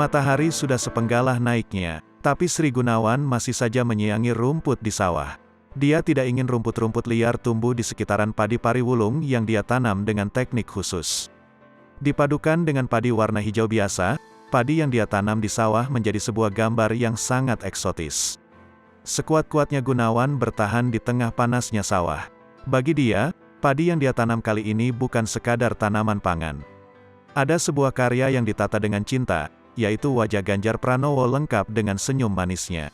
Matahari sudah sepenggalah naiknya, tapi Sri Gunawan masih saja menyiangi rumput di sawah. Dia tidak ingin rumput-rumput liar tumbuh di sekitaran padi pariwulung yang dia tanam dengan teknik khusus. Dipadukan dengan padi warna hijau biasa, padi yang dia tanam di sawah menjadi sebuah gambar yang sangat eksotis. Sekuat-kuatnya Gunawan bertahan di tengah panasnya sawah. Bagi dia, padi yang dia tanam kali ini bukan sekadar tanaman pangan. Ada sebuah karya yang ditata dengan cinta, yaitu wajah Ganjar Pranowo lengkap dengan senyum manisnya.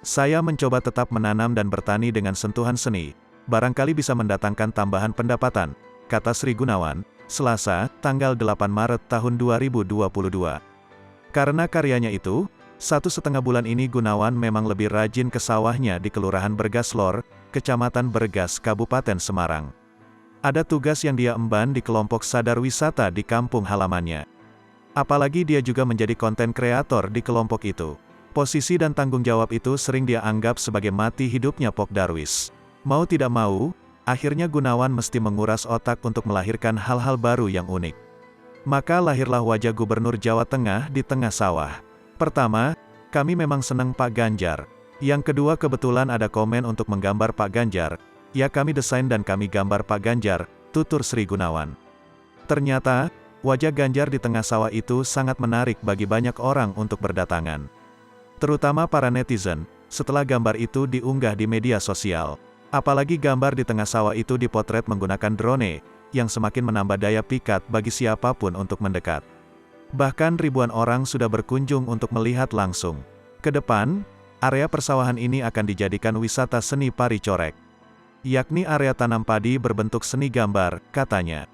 Saya mencoba tetap menanam dan bertani dengan sentuhan seni, barangkali bisa mendatangkan tambahan pendapatan, kata Sri Gunawan, Selasa, tanggal 8 Maret tahun 2022. Karena karyanya itu, 1,5 bulan ini Gunawan memang lebih rajin ke sawahnya di Kelurahan Bergas Lor, Kecamatan Bergas, Kabupaten Semarang. Ada tugas yang dia emban di kelompok sadar wisata di kampung halamannya. Apalagi dia juga menjadi konten kreator di kelompok itu. Posisi dan tanggung jawab itu sering dia anggap sebagai mati hidupnya Pok Darwis. Mau tidak mau, akhirnya Gunawan mesti menguras otak untuk melahirkan hal-hal baru yang unik. Maka lahirlah wajah Gubernur Jawa Tengah di tengah sawah. Pertama, kami memang senang Pak Ganjar. Yang kedua, kebetulan ada komen untuk menggambar Pak Ganjar. Ya, kami desain dan kami gambar Pak Ganjar, tutur Sri Gunawan. Ternyata, wajah Ganjar di tengah sawah itu sangat menarik bagi banyak orang untuk berdatangan. Terutama para netizen, setelah gambar itu diunggah di media sosial. Apalagi gambar di tengah sawah itu dipotret menggunakan drone, yang semakin menambah daya pikat bagi siapapun untuk mendekat. Bahkan ribuan orang sudah berkunjung untuk melihat langsung. Kedepan, area persawahan ini akan dijadikan wisata seni pari coret, yakni area tanam padi berbentuk seni gambar, katanya.